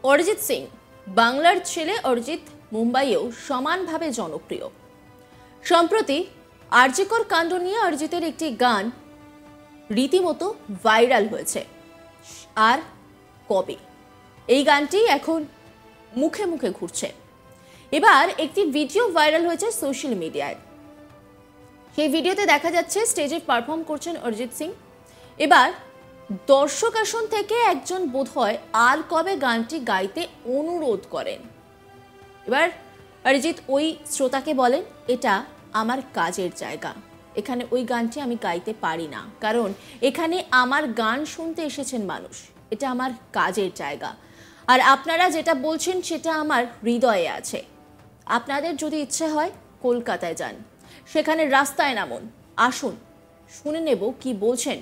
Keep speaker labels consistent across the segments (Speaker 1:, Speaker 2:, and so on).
Speaker 1: অরিজিৎ সিং বাংলার ছেলে অরিজিৎ মুম্বাইয়েও সমানভাবে জনপ্রিয়। সম্প্রতি আরজিকর কাণ্ড নিয়ে অরিজিতের একটি গান রীতিমতো ভাইরাল হয়েছে। আর কবে এই গানটি এখন মুখে মুখে ঘুরছে। এবার একটি ভিডিও ভাইরাল হয়েছে সোশ্যাল মিডিয়ায়। সেই ভিডিওতে দেখা যাচ্ছে স্টেজে পারফর্ম করছেন অরিজিৎ সিং। এবার দর্শক আসন থেকে একজন বোধহয় আর কবে গানটি গাইতে অনুরোধ করেন। এবার অরিজিৎ ওই শ্রোতাকে বলেন, এটা আমার কাজের জায়গা, এখানে ওই গানটি আমি গাইতে পারি না, কারণ এখানে আমার গান শুনতে এসেছেন মানুষ, এটা আমার কাজের জায়গা। আর আপনারা যেটা বলছেন সেটা আমার হৃদয়ে আছে। আপনাদের যদি ইচ্ছে হয় কলকাতায় যান, সেখানে রাস্তায় নামুন, আসুন, শুনে নেব কি বলছেন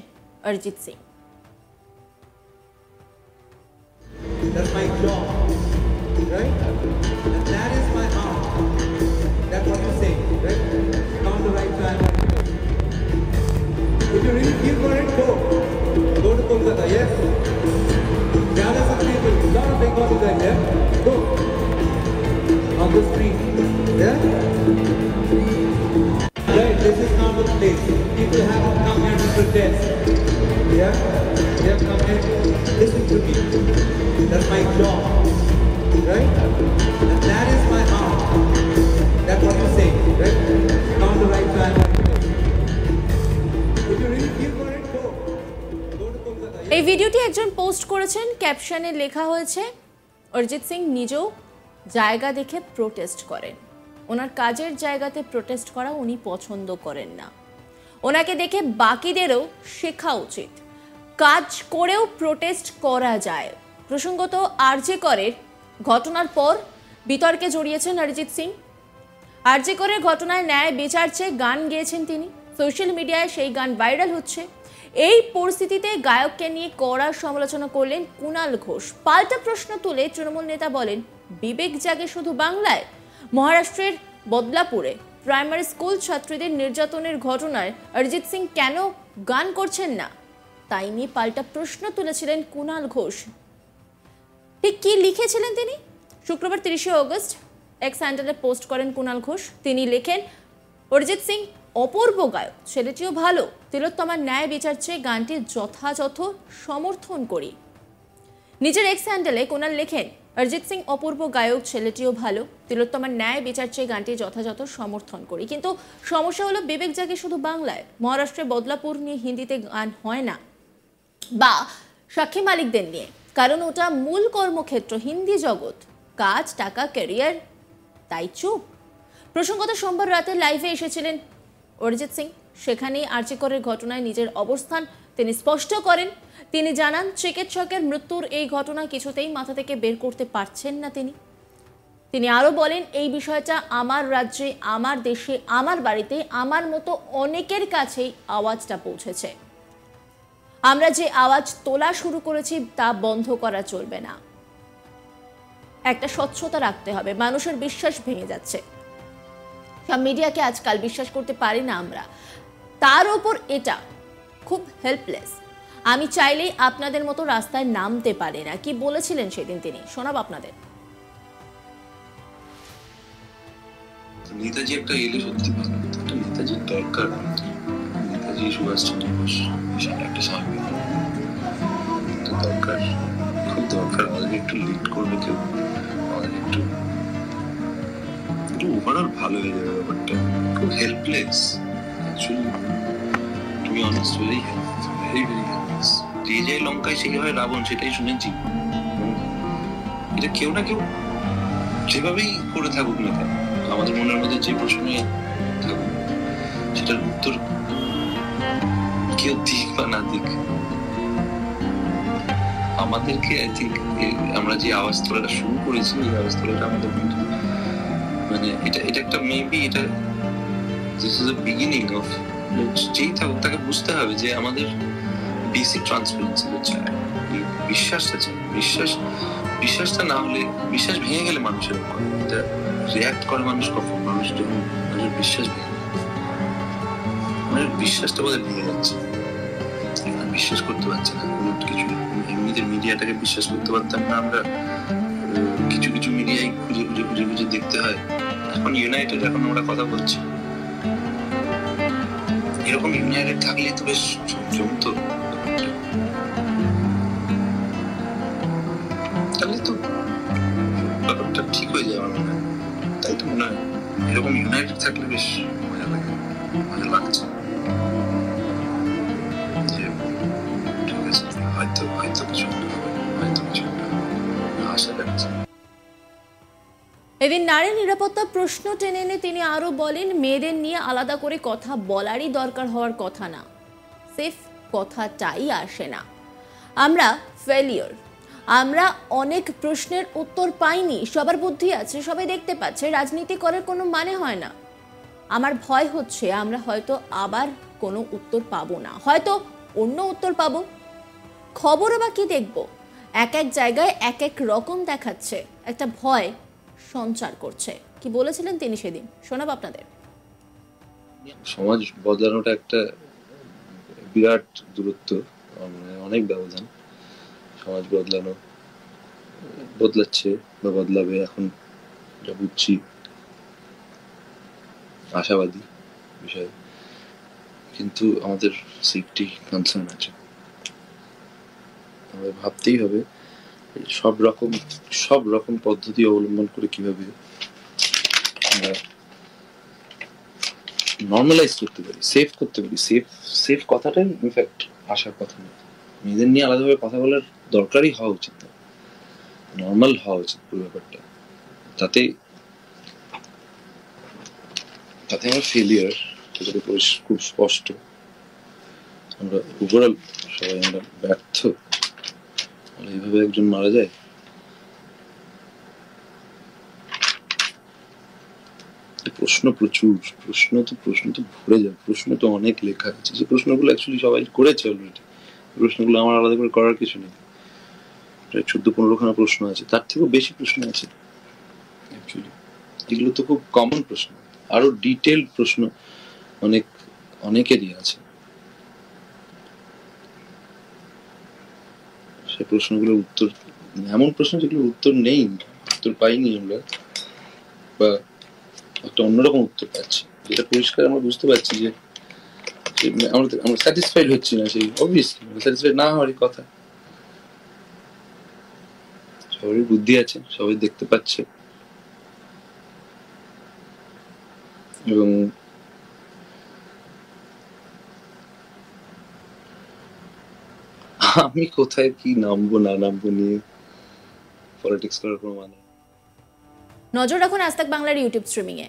Speaker 1: Arijit Singh.
Speaker 2: That's my job, right? And that is my heart. That's what you say, right? Come to right time. If you really feel for it, go to Kolkata, yes? Gather some people, lot of Bengalis are here. Go on the street, yeah? Right, this is not the place. People have come here to protest. Yeah? They have come here. Listen to me. That's my job, right? And that is my heart. That's what you say, right? Come the right time. If you really feel for it, go to Kolkata.
Speaker 1: এই ভিডিওটি একজন post করেছেন, ক্যাপশনে লেখা হয়েছে অরিজিৎ সিং নিজেও জায়গা দেখে প্রোটেস্ট করেন। ওনার কাজের জায়গাতে প্রোটেস্ট করা উনি পছন্দ করেন না। ওনাকে দেখে বাকিদেরও শেখা উচিত, কাজ করেও প্রোটেস্ট করা যায়। প্রসঙ্গত আরজিকরের ঘটনার পর বিতর্কে জড়িয়েছেন অরিজিৎ সিং। আরজিকরের ঘটনায় ন্যায় বিচার চেয়ে গান গেয়েছেন তিনি। সোশ্যাল মিডিয়ায় সেই গান ভাইরাল হচ্ছে। এই পরিস্থিতিতে গায়ককে নিয়ে কড়া সমালোচনা করলেন কুণাল ঘোষ। পাল্টা প্রশ্ন তুলে তৃণমূল নেতা বলেন, বিবেক জাগে শুধু বাংলায়? মহারাষ্ট্রের বদলাপুরে প্রাইমারি স্কুল ছাত্রীদের নির্যাতনের ঘটনায় অরিজিৎ সিং কেন গান করছেন না, তাই নিয়ে পাল্টা প্রশ্ন তুলেছিলেন কুণাল ঘোষ। ঠিক কি লিখেছিলেন তিনি? শুক্রবার 30শে অগস্ট এক্স হ্যান্ডেলে পোস্ট করেন কুণাল ঘোষ। তিনি লেখেন, অরিজিৎ সিং অপূর্ব গায়ক, ছেলেটিও ভালো, তিলোত্তমার ন্যায় বিচার চেয়ে গানটি যথাযথ সমর্থন করি। নিজের এক্স হ্যান্ডেলে কুণাল লেখেন, অরিজিৎ সিং অপূর্ব গায়ক, ছেলেটিও ভালো, তিলোত্তমার ন্যায় বিচার চেয়ে গানটি যথাযথ সমর্থন করি। কিন্তু সমস্যা হলো, বিবেক জাগে শুধু বাংলায়, মহারাষ্ট্রে বদলাপুর নিয়ে হিন্দিতে গান হয় না, বা সাক্ষী মালিকদের নিয়ে, কারণ ওটা মূল কর্মক্ষেত্র হিন্দি জগৎ, কাজ, টাকা, ক্যারিয়ার, তাই চুপ। প্রসঙ্গত সোমবার রাতে লাইভে এসেছিলেন অরিজিৎ সিং। সেখানেই আরজিকরের ঘটনায় নিজের অবস্থান তিনি স্পষ্ট করেন। তিনি জানান, চিকিৎসকের মৃত্যুর এই ঘটনা কিছুতেই মাথা থেকে বের করতে পারছেন না তিনি আরো বলেন, এই বিষয়টা আমার রাজ্যে, আমার দেশে, আমার বাড়িতে, আমার মতো অনেকের কাছেই আওয়াজটা পৌঁছেছে। আমরা যে আওয়াজ তোলা শুরু করেছি তা বন্ধ করা চলবে না। একটা স্বচ্ছতা রাখতে হবে। মানুষের বিশ্বাস ভেঙে যাচ্ছে। সব মিডিয়াকে আজকাল বিশ্বাস করতে পারি না আমরা। তার উপর এটা খুব হেল্পলেস। আমি চাইলেই আপনাদের মতো রাস্তায় নামতে পারি না। কি বলেছিলেন সেদিন তিনি, শোনাব আপনাদের।
Speaker 3: নেতাজি একটা এলে সত্যি ভালো, নেতাজির দরকার, নেতাজি সুভাষচন্দ্র বোস একটা স্বাভাবিক দরকার, খুব দরকার। আমাদের একটু লিড করবে কেউ, আমাদের একটু ওভারঅল ভালো হয়ে যাবে ব্যাপারটা। খুব helpless actually, to be honest, very very very helpless. যে যে লঙ্কায় সেই হয় রাবণ, সেটাই শুনেছি। এটা কেউ না কেউ যেভাবেই করে থাকুক না কেন, আমাদের মনের মধ্যে যে প্রশ্নই থাকুক, সেটার উত্তর কেউ দিক বা না দিক, আমাদেরকে আই থিঙ্ক আমরা যে আওয়াজ তোলাটা শুরু করেছি, এই আওয়াজ তোলাটা আমাদের মানে এটা একটা মেবি এটা this is the beginning of, যেই থাকুক তাকে বুঝতে হবে যে আমাদের বেসিক ট্রান্সপারেন্সি হচ্ছে বিশ্বাসটা চাই। বিশ্বাসটা না হলে, বিশ্বাস ভেঙে গেলে মানুষের এটা রিয়াক্ট করে মানুষ কখন, মানুষ যখন মানুষের বিশ্বাস ভেঙে, মানুষের বিশ্বাসটা বোধহয় ভেঙে যাচ্ছে, বিশ্বাস করতে পারছে না কোনো কিছু। এমনিতে মিডিয়াটাকে বিশ্বাস করতে পারতাম না আমরা, কিছু কিছু মিডিয়ায় খুঁজে খুঁজে খুঁজে খুঁজে দেখতে হয়। এখন ইউনাইটেড, এখন আমরা কথা বলছি, এরকম ইউনাইটেড থাকলে তো বেশ জমতো, তাহলে তো ব্যাপারটা ঠিক হয়ে যাবে আমার মনে হয়। তাই তো মনে হয় এরকম ইউনাইটেড থাকলে বেশ মজা লাগে, মজা লাগছে যে ঠিক আছে, হয়তো হয়তো কিছু একটা হবে, হয়তো কিছু একটা হবে, আশা রাখছি।
Speaker 1: এদিন নারী নিরাপত্তা প্রশ্ন টেনে এনে তিনি আরো বলেন, মেয়েদের নিয়ে আলাদা করে কথা বলারই দরকার হওয়ার কথা না, সেফ কথাটাই আসে না। আমরা ফেলিওর, আমরা অনেক প্রশ্নের উত্তর পাইনি, সবার বুদ্ধি আছে, সবাই দেখতে পাচ্ছে, রাজনীতি করার কোনো মানে হয় না। আমার ভয় হচ্ছে আমরা হয়তো আবার কোনো উত্তর পাবো না, হয়তো অন্য উত্তর পাবো। খবরও বা কি দেখবো, এক এক জায়গায় এক এক রকম দেখাচ্ছে, একটা ভয় সঞ্চার করছে। কি বলেছিলেন তিনি সেদিন, শোনাব আপনাদের।
Speaker 3: সমাজ বদলানোটা একটা বিরাট দূরত্ব, মানে অনেক ব্যবধান। সমাজ বদলাচ্ছে বা বদলাবে, এখন যা বুঝছি আশাবাদী বিষয়, কিন্তু আমাদের সেফটি কনসার্ন আছে। আমাদের ভাবতেই হবে সব রকম পদ্ধতি অবলম্বন করে কিভাবে আমরা নর্মালাইজ করতে পারি, সেফ করতে পারি। সেফ কথাটাই ইনফ্যাক্ট আসার কথা না, মেয়েদের নিয়ে আলাদাভাবে কথা বলার দরকারই হওয়া উচিত না, নর্মাল হওয়া উচিত পুরো ব্যাপারটা। তাতে আমরা ফেলিয়ার, সেটা খুব স্পষ্ট। আমরা ওভারঅল সবাই আমরা ব্যর্থ। এইভাবে একজন মারা যায়, প্রশ্ন প্রচুর, প্রশ্ন তো ভরে যায়, প্রশ্ন তো অনেক লেখা আছে, যে প্রশ্নগুলো অ্যাকচুয়ালি সবাই করেছে অলরেডি। প্রশ্নগুলো আমার আলাদা করে করার কিছু নেই, প্রায় 14-15খানা প্রশ্ন আছে, তার থেকেও বেশি প্রশ্ন আছে অ্যাকচুয়ালি। এগুলো তো খুব কমন প্রশ্ন, আরো ডিটেইলড প্রশ্ন অনেকেরই আছে। সেই প্রশ্নগুলোর উত্তর, এমন প্রশ্ন যেগুলোর উত্তর নেই, উত্তর পাইনি আমরা, বা একটা অন্যরকম উত্তর পাচ্ছি, যেটা পরিষ্কার আমরা বুঝতে পারছি যে আমরা স্যাটিসফাইড হচ্ছি না। সেই অবভিয়াসলি স্যাটিসফাইড না হওয়ারই কথা। সবারই বুদ্ধি আছে, সবাই দেখতে পাচ্ছে, এবং আমি কোথায় কি নামবো না নামবো নিয়ে পলিটিক্স করার কোনো মানে।
Speaker 1: নজর রাখুন আজ তাক বাংলার ইউটিউব স্ট্রিমিংয়ে।